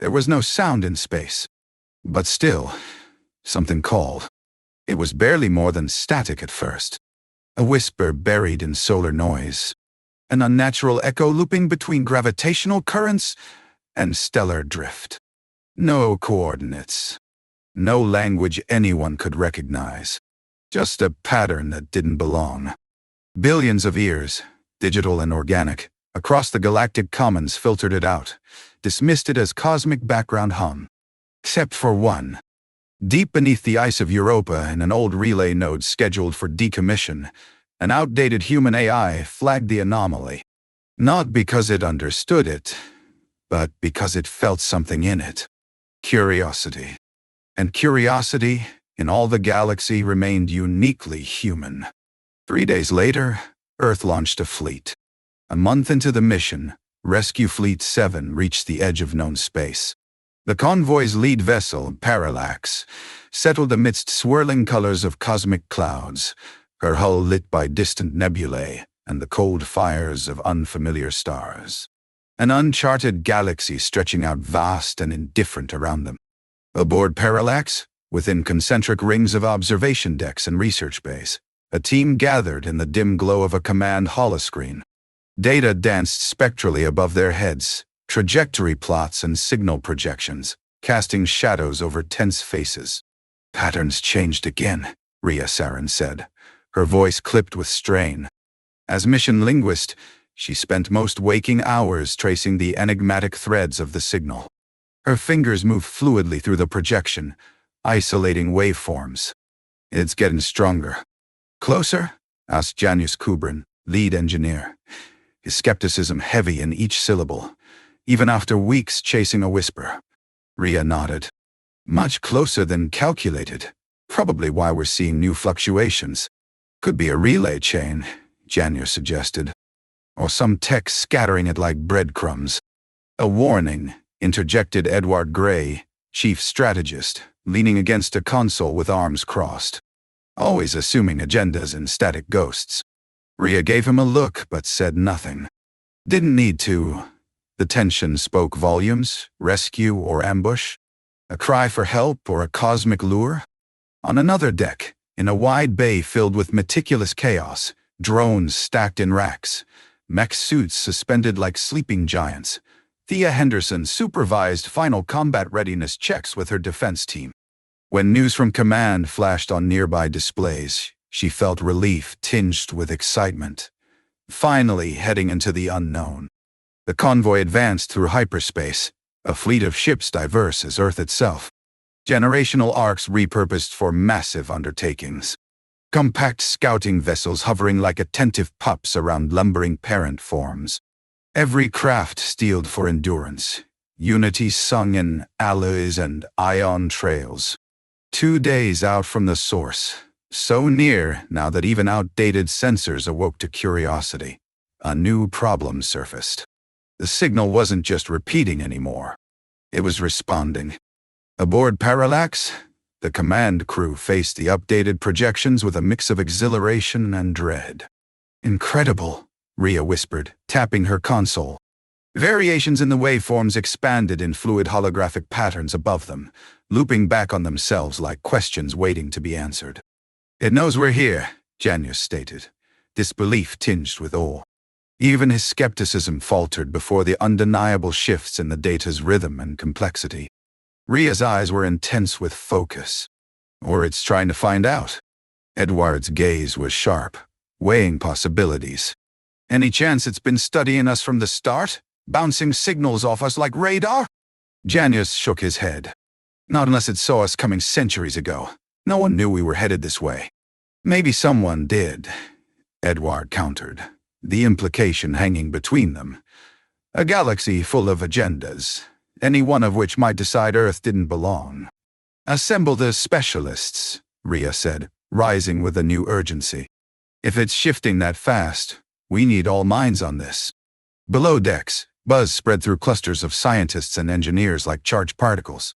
There was no sound in space. But still, something called. It was barely more than static at first. A whisper buried in solar noise. An unnatural echo looping between gravitational currents and stellar drift. No coordinates. No language anyone could recognize. Just a pattern that didn't belong. Billions of ears, digital and organic, across the galactic commons filtered it out, dismissed it as cosmic background hum. Except for one. Deep beneath the ice of Europa, in an old relay node scheduled for decommission, an outdated human AI flagged the anomaly. Not because it understood it, but because it felt something in it. Curiosity. And curiosity, in all the galaxy, remained uniquely human. 3 days later, Earth launched a fleet. A month into the mission, Rescue Fleet 7 reached the edge of known space. The convoy's lead vessel, Parallax, settled amidst swirling colors of cosmic clouds, her hull lit by distant nebulae and the cold fires of unfamiliar stars. An uncharted galaxy stretching out vast and indifferent around them. Aboard Parallax, within concentric rings of observation decks and research bays, a team gathered in the dim glow of a command holoscreen. Data danced spectrally above their heads, trajectory plots and signal projections, casting shadows over tense faces. Patterns changed again, Rhea Sarin said, her voice clipped with strain. As mission linguist, she spent most waking hours tracing the enigmatic threads of the signal. Her fingers moved fluidly through the projection, isolating waveforms. It's getting stronger. Closer? Asked Janus Kubrin, lead engineer, his skepticism heavy in each syllable, even after weeks chasing a whisper. Rhea nodded. Much closer than calculated. Probably why we're seeing new fluctuations. Could be a relay chain, Janus suggested. Or some tech scattering it like breadcrumbs. A warning, interjected Edward Gray, chief strategist, leaning against a console with arms crossed. Always assuming agendas and static ghosts. Rhea gave him a look but said nothing. Didn't need to. The tension spoke volumes, rescue or ambush, a cry for help or a cosmic lure. On another deck, in a wide bay filled with meticulous chaos, drones stacked in racks, mech suits suspended like sleeping giants, Thea Henderson supervised final combat readiness checks with her defense team. When news from command flashed on nearby displays, she felt relief tinged with excitement. Finally heading into the unknown. The convoy advanced through hyperspace, a fleet of ships diverse as Earth itself. Generational arcs repurposed for massive undertakings. Compact scouting vessels hovering like attentive pups around lumbering parent forms. Every craft steeled for endurance, unity sung in alloys and ion trails. 2 days out from the source, so near now that even outdated sensors awoke to curiosity. A new problem surfaced. The signal wasn't just repeating anymore. It was responding. Aboard Parallax, the command crew faced the updated projections with a mix of exhilaration and dread. Incredible, Rhea whispered, tapping her console. Variations in the waveforms expanded in fluid holographic patterns above them, looping back on themselves like questions waiting to be answered. It knows we're here, Janus stated, disbelief tinged with awe. Even his skepticism faltered before the undeniable shifts in the data's rhythm and complexity. Rhea's eyes were intense with focus. Or it's trying to find out. Edward's gaze was sharp, weighing possibilities. Any chance it's been studying us from the start? Bouncing signals off us like radar? Janus shook his head. Not unless it saw us coming centuries ago. No one knew we were headed this way. Maybe someone did, Edward countered, the implication hanging between them. A galaxy full of agendas, any one of which might decide Earth didn't belong. Assemble the specialists, Rhea said, rising with a new urgency. If it's shifting that fast, we need all minds on this. Below decks, buzz spread through clusters of scientists and engineers like charged particles.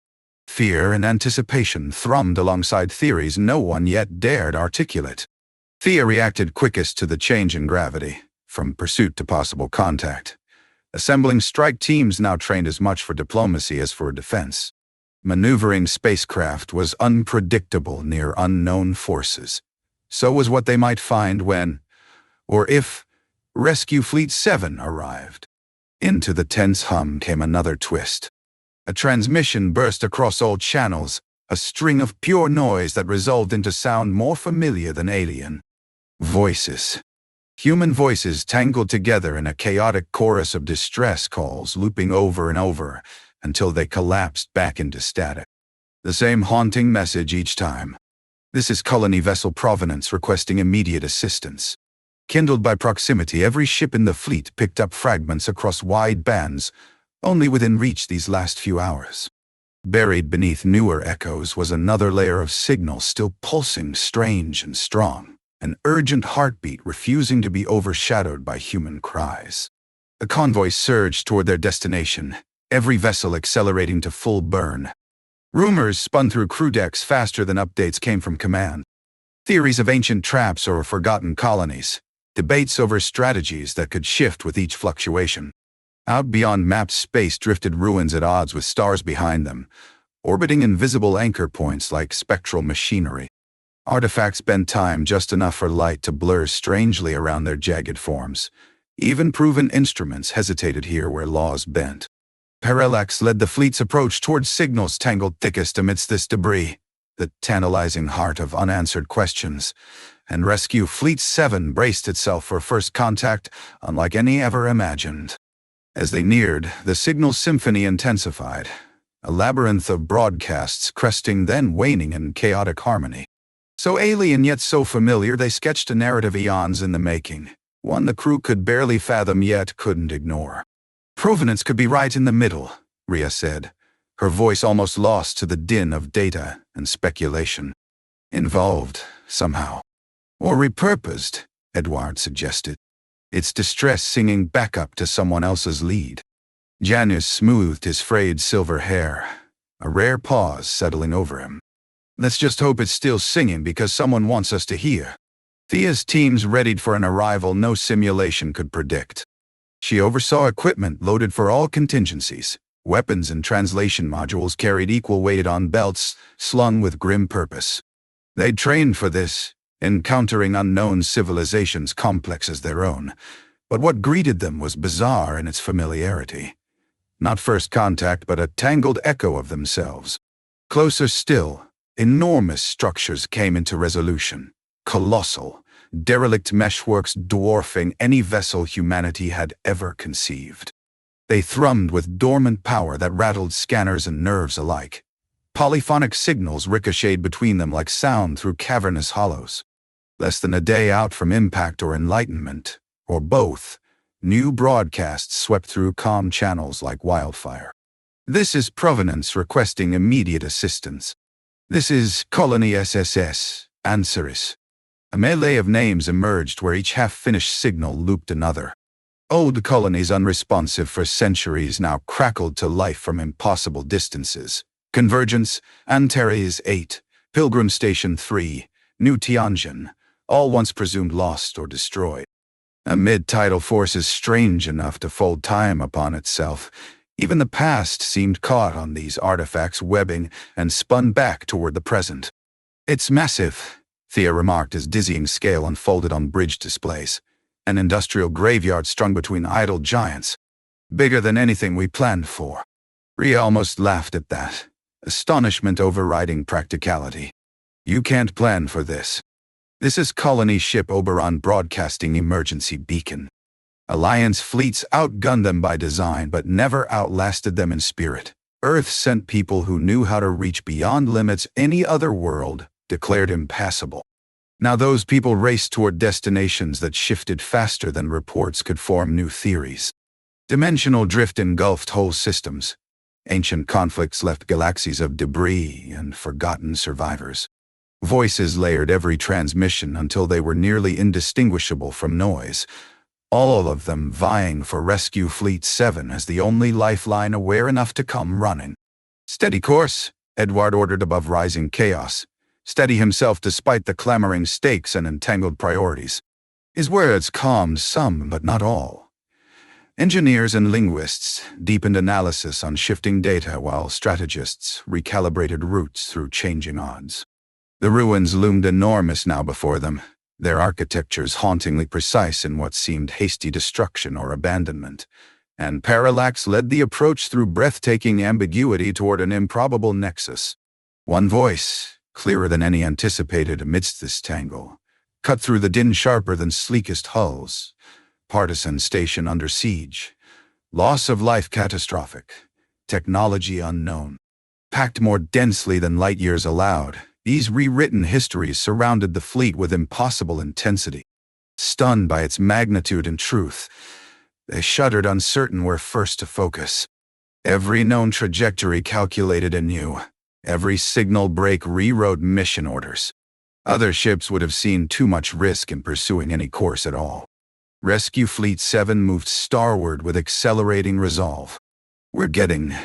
Fear and anticipation thrummed alongside theories no one yet dared articulate. Thea reacted quickest to the change in gravity, from pursuit to possible contact. assembling strike teams now trained as much for diplomacy as for defense. Maneuvering spacecraft was unpredictable near unknown forces. So was what they might find when, or if, Rescue Fleet 7 arrived. Into the tense hum came another twist. A transmission burst across all channels, a string of pure noise that resolved into sound more familiar than alien. Voices. Human voices tangled together in a chaotic chorus of distress calls, looping over and over until they collapsed back into static. The same haunting message each time. This is colony vessel Provenance requesting immediate assistance. Kindled by proximity, every ship in the fleet picked up fragments across wide bands, only within reach these last few hours. Buried beneath newer echoes was another layer of signal still pulsing strange and strong, an urgent heartbeat refusing to be overshadowed by human cries. The convoy surged toward their destination, every vessel accelerating to full burn. Rumors spun through crew decks faster than updates came from command. Theories of ancient traps or forgotten colonies, debates over strategies that could shift with each fluctuation. Out beyond mapped space drifted ruins at odds with stars behind them, orbiting invisible anchor points like spectral machinery. Artifacts bent time just enough for light to blur strangely around their jagged forms. Even proven instruments hesitated here where laws bent. Parallax led the fleet's approach towards signals tangled thickest amidst this debris, the tantalizing heart of unanswered questions, and Rescue Fleet 7 braced itself for first contact unlike any ever imagined. As they neared, the signal symphony intensified, a labyrinth of broadcasts cresting then waning in chaotic harmony. So alien yet so familiar, they sketched a narrative eons in the making, one the crew could barely fathom yet couldn't ignore. Provenance could be right in the middle, Rhea said, her voice almost lost to the din of data and speculation. Involved, somehow. Or repurposed, Edward suggested, its distress singing back up to someone else's lead. Janus smoothed his frayed silver hair, a rare pause settling over him. Let's just hope it's still singing because someone wants us to hear. Thea's teams readied for an arrival no simulation could predict. She oversaw equipment loaded for all contingencies. Weapons and translation modules carried equal weight on belts, slung with grim purpose. They'd trained for this, encountering unknown civilizations complex as their own. But what greeted them was bizarre in its familiarity. Not first contact, but a tangled echo of themselves. Closer still, enormous structures came into resolution. Colossal, derelict meshworks dwarfing any vessel humanity had ever conceived. They thrummed with dormant power that rattled scanners and nerves alike. Polyphonic signals ricocheted between them like sound through cavernous hollows. Less than a day out from impact or enlightenment, or both, new broadcasts swept through comm channels like wildfire. This is Provenance requesting immediate assistance. This is Colony SSS, Ansaris. A melee of names emerged where each half-finished signal looped another. Old colonies unresponsive for centuries now crackled to life from impossible distances. Convergence, Antares 8, Pilgrim Station 3, New Tianjin, all once presumed lost or destroyed. Amid tidal forces strange enough to fold time upon itself, even the past seemed caught on these artifacts' webbing and spun back toward the present. It's massive, Thea remarked as dizzying scale unfolded on bridge displays. An industrial graveyard strung between idle giants. Bigger than anything we planned for. Rhea almost laughed at that, astonishment overriding practicality. You can't plan for this. This is colony ship Oberon broadcasting emergency beacon. Alliance fleets outgunned them by design but never outlasted them in spirit. Earth sent people who knew how to reach beyond limits any other world declared impassable. Now those people raced toward destinations that shifted faster than reports could form new theories. Dimensional drift engulfed whole systems. Ancient conflicts left galaxies of debris and forgotten survivors. Voices layered every transmission until they were nearly indistinguishable from noise, all of them vying for Rescue Fleet 7 as the only lifeline aware enough to come running. Steady course, Edward ordered above rising chaos. Steady himself despite the clamoring stakes and entangled priorities. His words calmed some but not all. Engineers and linguists deepened analysis on shifting data while strategists recalibrated routes through changing odds. The ruins loomed enormous now before them, their architectures hauntingly precise in what seemed hasty destruction or abandonment, and Parallax led the approach through breathtaking ambiguity toward an improbable nexus. One voice, clearer than any anticipated amidst this tangle, cut through the din sharper than sleekest hulls. Partisan station under siege. Loss of life catastrophic. Technology unknown. Packed more densely than light years allowed, these rewritten histories surrounded the fleet with impossible intensity. Stunned by its magnitude and truth, they shuddered, uncertain where first to focus. Every known trajectory calculated anew. Every signal break rewrote mission orders. Other ships would have seen too much risk in pursuing any course at all. Rescue Fleet 7 moved starward with accelerating resolve. "We're getting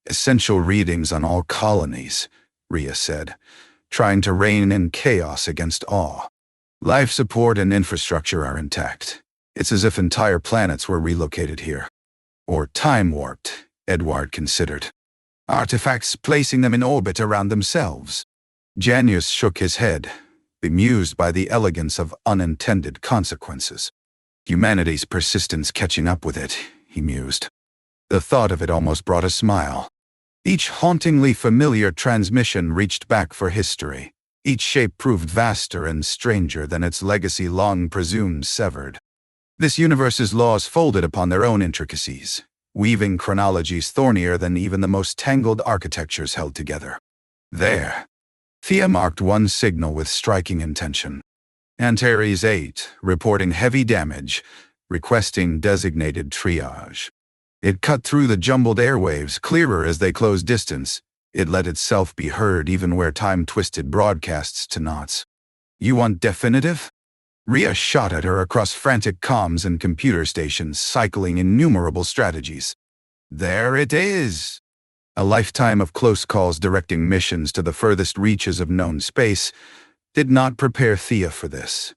essential readings on all colonies," Rhea said, trying to rein in chaos against awe. "Life support and infrastructure are intact. It's as if entire planets were relocated here. Or time-warped," Edward considered. "Artifacts placing them in orbit around themselves." Janius shook his head, bemused by the elegance of unintended consequences. "Humanity's persistence catching up with it," he mused. The thought of it almost brought a smile. Each hauntingly familiar transmission reached back for history. Each shape proved vaster and stranger than its legacy long presumed severed. This universe's laws folded upon their own intricacies, weaving chronologies thornier than even the most tangled architectures held together. There. Thea marked one signal with striking intention. Antares 8, reporting heavy damage, requesting designated triage. It cut through the jumbled airwaves, clearer as they closed distance. It let itself be heard even where time twisted broadcasts to knots. "You want definitive?" Rhea shot at her across frantic comms and computer stations, cycling innumerable strategies. "There it is!" A lifetime of close calls directing missions to the furthest reaches of known space did not prepare Thea for this.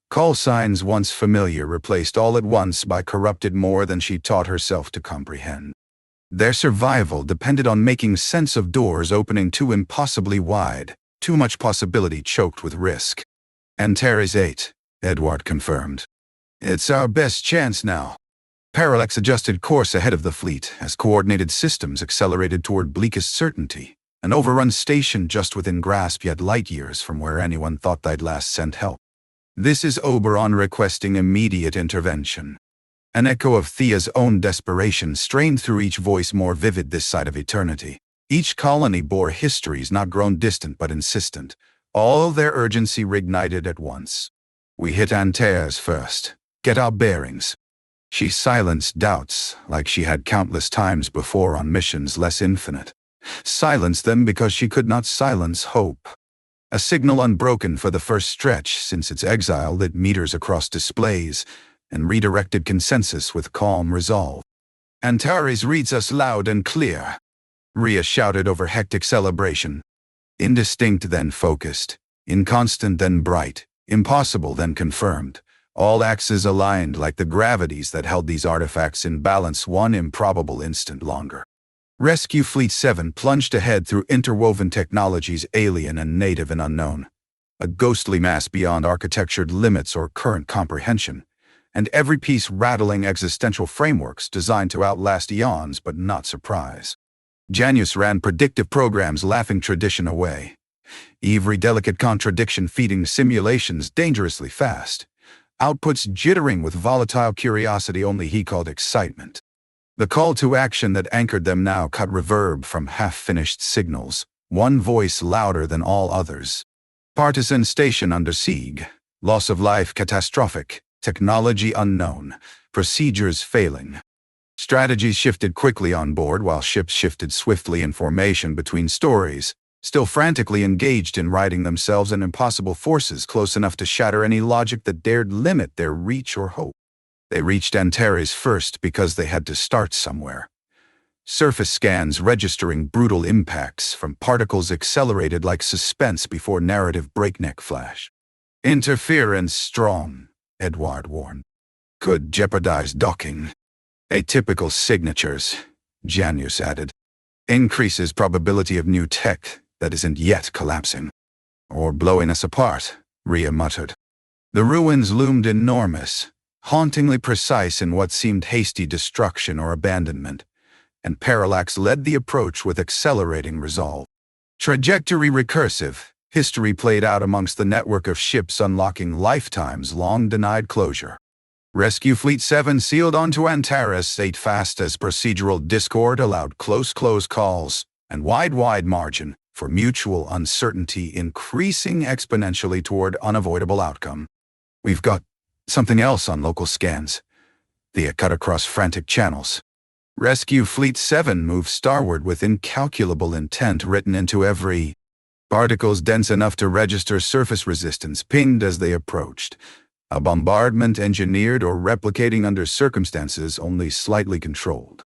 Call signs once familiar replaced all at once by corrupted more than she taught herself to comprehend. Their survival depended on making sense of doors opening too impossibly wide, too much possibility choked with risk. "Antares 8, Edward confirmed. "It's our best chance now." Parallax adjusted course ahead of the fleet as coordinated systems accelerated toward bleakest certainty, an overrun station just within grasp yet light years from where anyone thought they'd last sent help. "This is Oberon requesting immediate intervention." An echo of Thea's own desperation strained through each voice more vivid this side of eternity. Each colony bore histories not grown distant but insistent, all their urgency reignited at once. "We hit Antares first. Get our bearings." She silenced doubts like she had countless times before on missions less infinite. Silenced them because she could not silence hope. A signal unbroken for the first stretch since its exile lit meters across displays and redirected consensus with calm resolve. "Antares reads us loud and clear," Rhea shouted over hectic celebration. Indistinct then focused, inconstant then bright, impossible then confirmed. All axes aligned like the gravities that held these artifacts in balance one improbable instant longer. Rescue Fleet 7 plunged ahead through interwoven technologies alien and native and unknown. A ghostly mass beyond architectured limits or current comprehension, and every piece rattling existential frameworks designed to outlast eons but not surprise. Janus ran predictive programs laughing tradition away. Every delicate contradiction feeding simulations dangerously fast. Outputs jittering with volatile curiosity only he called excitement. The call to action that anchored them now cut reverb from half-finished signals, one voice louder than all others. "Partisan station under siege. Loss of life catastrophic. Technology unknown. Procedures failing." Strategies shifted quickly on board while ships shifted swiftly in formation between stories, still frantically engaged in righting themselves and impossible forces close enough to shatter any logic that dared limit their reach or hope. They reached Antares first because they had to start somewhere. Surface scans registering brutal impacts from particles accelerated like suspense before narrative breakneck flash. "Interference strong," Edward warned. "Could jeopardize docking." Atypical signatures, Janus added. Increases probability of new tech that isn't yet collapsing. Or blowing us apart, Rhea muttered. The ruins loomed enormous, hauntingly precise in what seemed hasty destruction or abandonment, and Parallax led the approach with accelerating resolve. Trajectory recursive, history played out amongst the network of ships unlocking lifetimes long denied closure. Rescue Fleet 7 sealed onto Antares 8 fast as procedural discord allowed close calls, and wide margin for mutual uncertainty increasing exponentially toward unavoidable outcome. We've got something else on local scans. Thea cut across frantic channels. Rescue Fleet 7 moved starward with incalculable intent written into every particles dense enough to register surface resistance pinged as they approached. A bombardment engineered or replicating under circumstances only slightly controlled.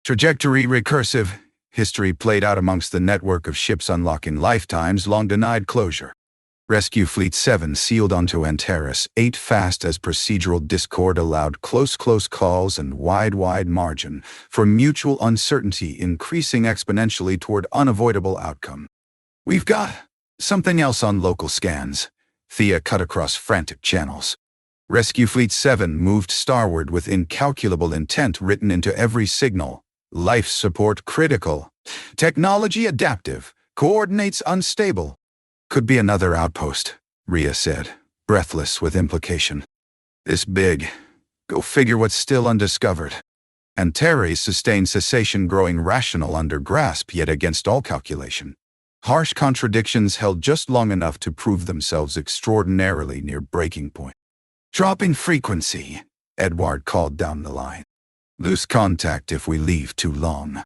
Trajectory recursive, history played out amongst the network of ships unlocking lifetimes long denied closure. Rescue Fleet 7 sealed onto Antares 8 fast as procedural discord allowed close calls and wide margin for mutual uncertainty increasing exponentially toward unavoidable outcome. We've got something else on local scans. Thea cut across frantic channels. Rescue Fleet 7 moved starward with incalculable intent written into every signal. Life support critical. Technology adaptive. Coordinates unstable. Could be another outpost, Rhea said, breathless with implication. This big. Go figure what's still undiscovered. Antares sustained cessation growing rational under grasp yet against all calculation. Harsh contradictions held just long enough to prove themselves extraordinarily near breaking point. Dropping frequency, Edward called down the line. Lose contact if we leave too long.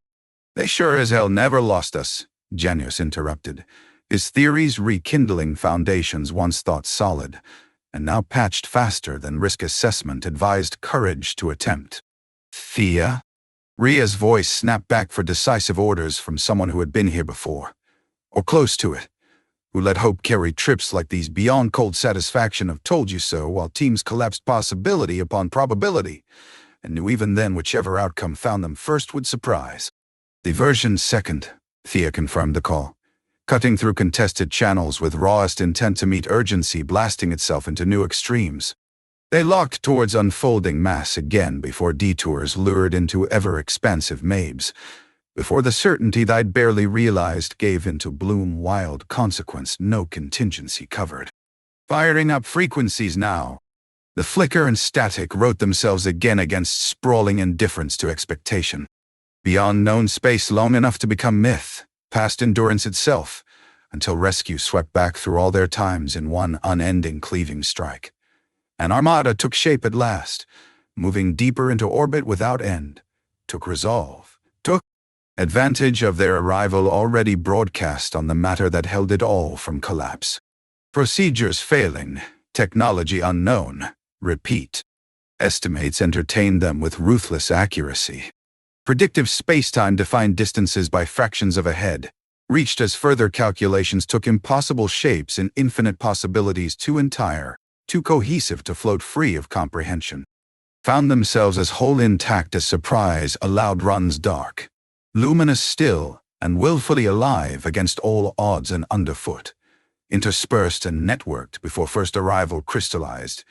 They sure as hell never lost us, Janus interrupted, his theories rekindling foundations once thought solid, and now patched faster than risk assessment advised courage to attempt. Thea? Rhea's voice snapped back for decisive orders from someone who had been here before, or close to it, who let hope carry trips like these beyond cold satisfaction of told you so while teams collapsed possibility upon probability, and knew even then whichever outcome found them first would surprise. Diversion second, Thea confirmed the call, cutting through contested channels with rawest intent to meet urgency blasting itself into new extremes. They locked towards unfolding mass again before detours lured into ever-expansive mabes, before the certainty they'd barely realized gave into bloom wild consequence no contingency covered. Firing up frequencies now. The flicker and static wrote themselves again against sprawling indifference to expectation. Beyond known space long enough to become myth, past endurance itself, until rescue swept back through all their times in one unending cleaving strike. An armada took shape at last, moving deeper into orbit without end, took resolve, took advantage of their arrival already broadcast on the matter that held it all from collapse. Procedures failing, technology unknown, repeat. Estimates entertained them with ruthless accuracy. Predictive spacetime defined distances by fractions of a head, reached as further calculations took impossible shapes in infinite possibilities too entire, too cohesive to float free of comprehension. Found themselves as whole intact as surprise allowed runs dark, luminous still and willfully alive against all odds and underfoot, interspersed and networked before first arrival crystallized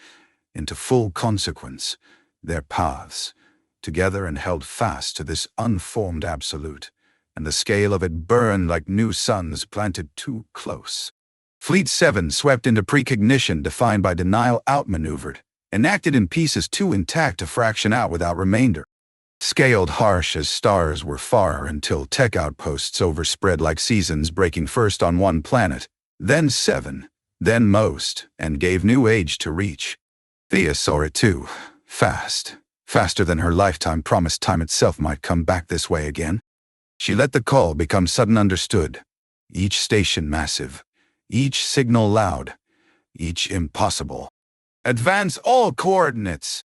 into full consequence, their paths, together and held fast to this unformed absolute, and the scale of it burned like new suns planted too close. Fleet 7 swept into precognition defined by denial outmaneuvered, enacted in pieces too intact to fraction out without remainder. Scaled harsh as stars were far until tech outposts overspread like seasons breaking first on one planet, then 7, then most, and gave new age to reach. Thea saw it too, fast. Faster than her lifetime promised time itself might come back this way again. She let the call become sudden understood. Each station massive, each signal loud, each impossible. Advance all coordinates!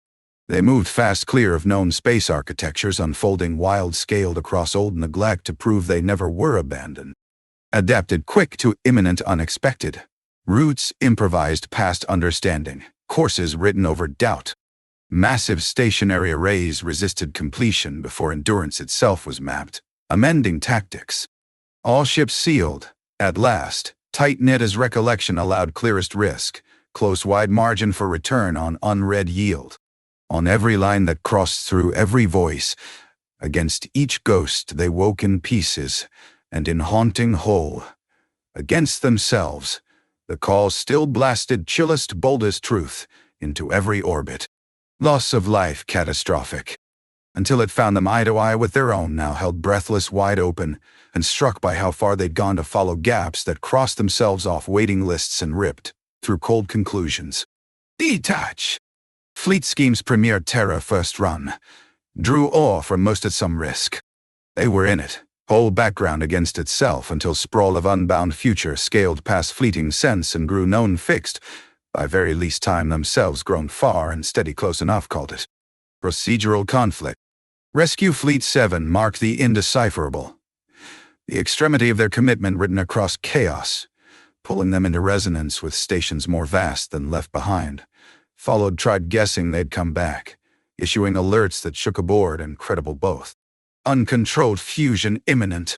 They moved fast clear of known space architectures unfolding wild-scaled across old neglect to prove they never were abandoned. Adapted quick to imminent unexpected. Routes improvised past understanding, courses written over doubt. Massive stationary arrays resisted completion before endurance itself was mapped, amending tactics. All ships sealed, at last, tight-knit as recollection allowed clearest risk, close wide margin for return on unread yield. On every line that crossed through every voice, against each ghost they woke in pieces, and in haunting whole. Against themselves, the call still blasted chillest, boldest truth into every orbit. Loss of life catastrophic. Until it found them eye to eye with their own, now held breathless, wide open, and struck by how far they'd gone to follow gaps that crossed themselves off waiting lists and ripped through cold conclusions. Detach! Fleet Scheme's premier Terra first run drew awe from most at some risk. They were in it, whole background against itself, until sprawl of unbound future scaled past fleeting sense and grew known fixed, by very least time themselves grown far and steady close enough called it. Procedural conflict. Rescue Fleet 7 marked the indecipherable. The extremity of their commitment written across chaos, pulling them into resonance with stations more vast than left behind. Followed tried guessing they'd come back, issuing alerts that shook aboard and credible both. Uncontrolled fusion imminent.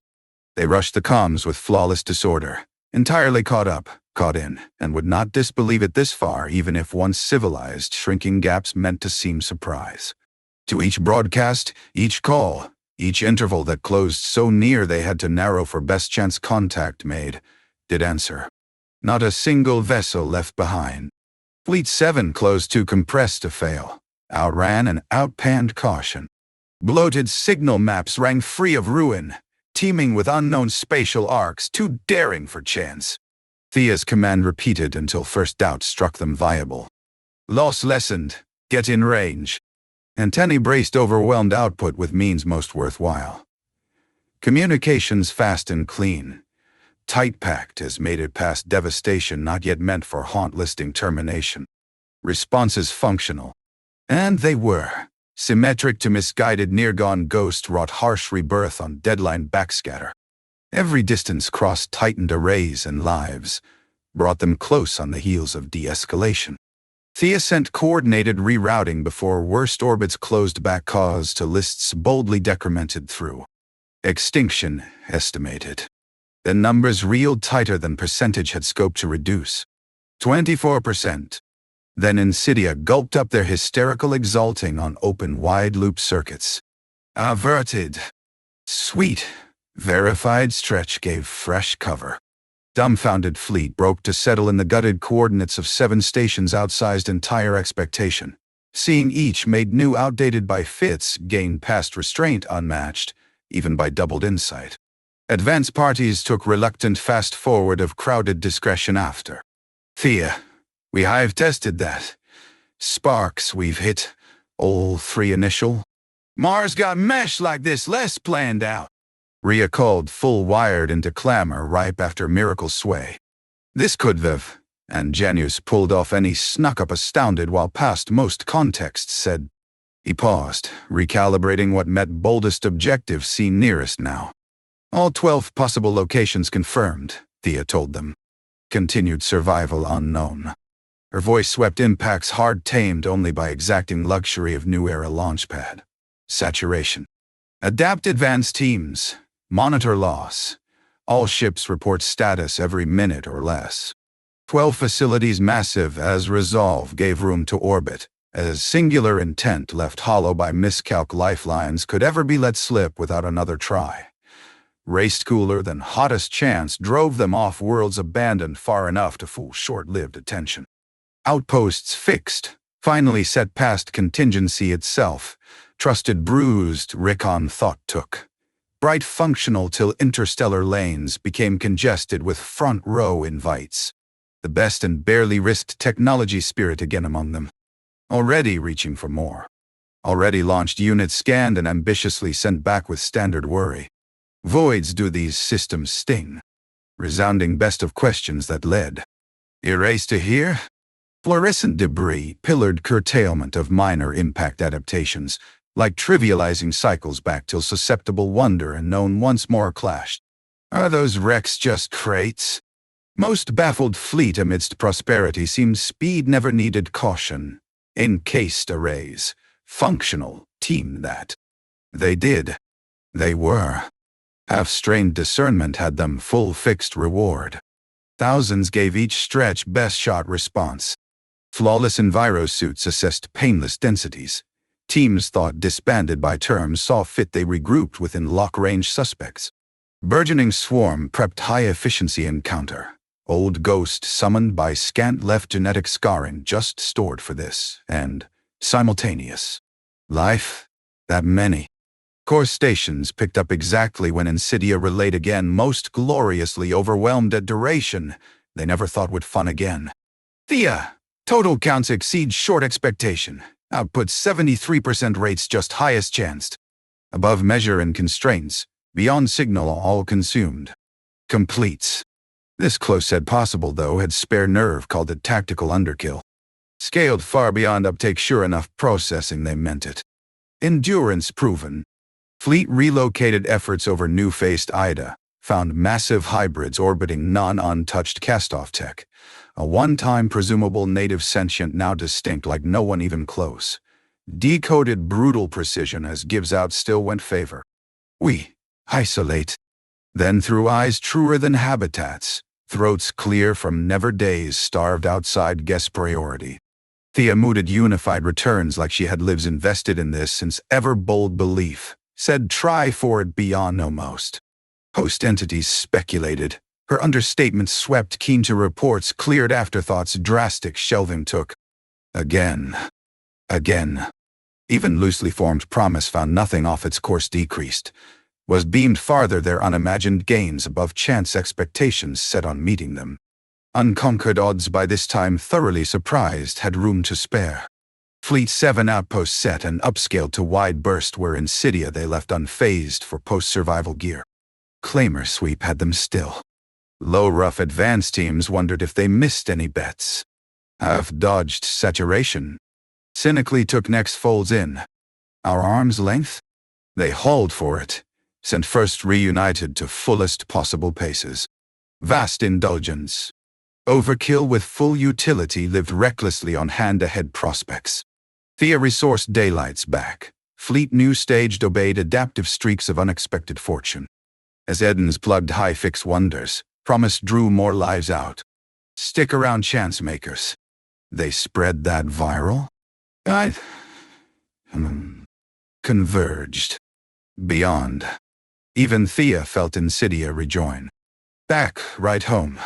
They rushed the comms with flawless disorder, entirely caught up, caught in, and would not disbelieve it this far even if once civilized shrinking gaps meant to seem surprise. To each broadcast, each call, each interval that closed so near they had to narrow for best chance contact made, did answer. Not a single vessel left behind. Fleet 7 closed too compressed to fail, outran and outpanned caution. Bloated signal maps rang free of ruin, teeming with unknown spatial arcs too daring for chance. Thea's command repeated until first doubt struck them viable. Loss lessened, get in range. Antennae braced overwhelmed output with means most worthwhile. Communications fast and clean. Tight-packed as made it past devastation not yet meant for haunt listing termination. Responses functional. And they were. Symmetric to misguided near-gone ghost wrought harsh rebirth on deadline backscatter. Every distance crossed tightened arrays and lives, brought them close on the heels of de-escalation. Thea sent coordinated rerouting before worst orbits closed back cause to lists boldly decremented through. Extinction estimated. The numbers reeled tighter than percentage had scope to reduce. 24%. Then Insidia gulped up their hysterical exulting on open wide-loop circuits. Averted. Sweet. Verified stretch gave fresh cover. Dumbfounded fleet broke to settle in the gutted coordinates of 7 stations outsized entire expectation. Seeing each made new outdated by fits gained past restraint unmatched, even by doubled insight. Advance parties took reluctant fast forward of crowded discretion after. Thea, we hive-tested that. Sparks we've hit, all 3 initial. Mars got mesh like this less planned out. Rhea called full-wired into clamor ripe after miracle sway. This could have, and Janus pulled off any snuck-up astounded while past most contexts said. He paused, recalibrating what met boldest objective seen nearest now. All 12 possible locations confirmed, Thea told them. Continued survival unknown. Her voice swept impacts hard tamed only by exacting luxury of new era launchpad. Saturation. Adapt advanced teams. Monitor loss. All ships report status every minute or less. 12 facilities massive as resolve gave room to orbit, as singular intent left hollow by miscalc lifelines could ever be let slip without another try. Raced cooler than hottest chance drove them off worlds abandoned far enough to fool short-lived attention. Outposts fixed, finally set past contingency itself, trusted bruised Rickon thought took. Bright functional till interstellar lanes became congested with front-row invites. The best and barely risked technology spirit again among them. Already reaching for more. Already launched units scanned and ambitiously sent back with standard worry. Voids do these systems sting. Resounding best of questions that led. Erase to here? Fluorescent debris pillared curtailment of minor impact adaptations, like trivializing cycles back till susceptible wonder and known once more clashed. Are those wrecks just crates? Most baffled fleet amidst prosperity seemed speed never needed caution. encased arrays, functional team that. They did. They were. Half-strained discernment had them full fixed reward. Thousands gave each stretch best shot response. Flawless envirosuits assessed painless densities. Teams thought disbanded by terms saw fit they regrouped within lock-range suspects. Burgeoning swarm prepped high-efficiency encounter. Old ghost summoned by scant left genetic scarring just stored for this, and simultaneous. Life? That many. Core stations picked up exactly when Insidia relayed again, most gloriously overwhelmed at duration. They never thought would fun again. Thea! Total counts exceed short expectation. Output 73% rates just highest chanced. Above measure and constraints. Beyond signal all consumed. Completes. This close said possible, though, had spare nerve called it tactical underkill. Scaled far beyond uptake, sure enough, processing they meant it. Endurance proven. Fleet relocated efforts over new-faced Ida, found massive hybrids orbiting non-untouched cast-off tech. A one-time presumable native sentient now distinct like no one even close. Decoded brutal precision as gives out still went favor. We isolate. Then through eyes truer than habitats, throats clear from never days starved outside guess priority. Thea mooted unified returns like she had lives invested in this since ever bold belief. Said try for it beyond almost. Host entities speculated. Her understatement swept keen to reports, cleared afterthoughts, drastic shelving took. Again. Even loosely formed promise found nothing off its course decreased. Was beamed farther their unimagined gains above chance expectations set on meeting them. Unconquered odds by this time thoroughly surprised had room to spare. Fleet 7 outposts set and upscaled to wide burst where Insidia they left unfazed for post-survival gear. Claimer sweep had them still. Low rough advance teams wondered if they missed any bets. Half dodged saturation. Cynically took next folds in. Our arm's length? They hauled for it. Sent first reunited to fullest possible paces. Vast indulgence. Overkill with full utility lived recklessly on hand-ahead prospects. Thea resourced daylights back. Fleet new staged obeyed adaptive streaks of unexpected fortune. As Edens plugged high-fix wonders, promise drew more lives out. Stick around chance makers. They spread that viral? Converged. Beyond. Even Thea felt Insidia rejoin. Back, right home.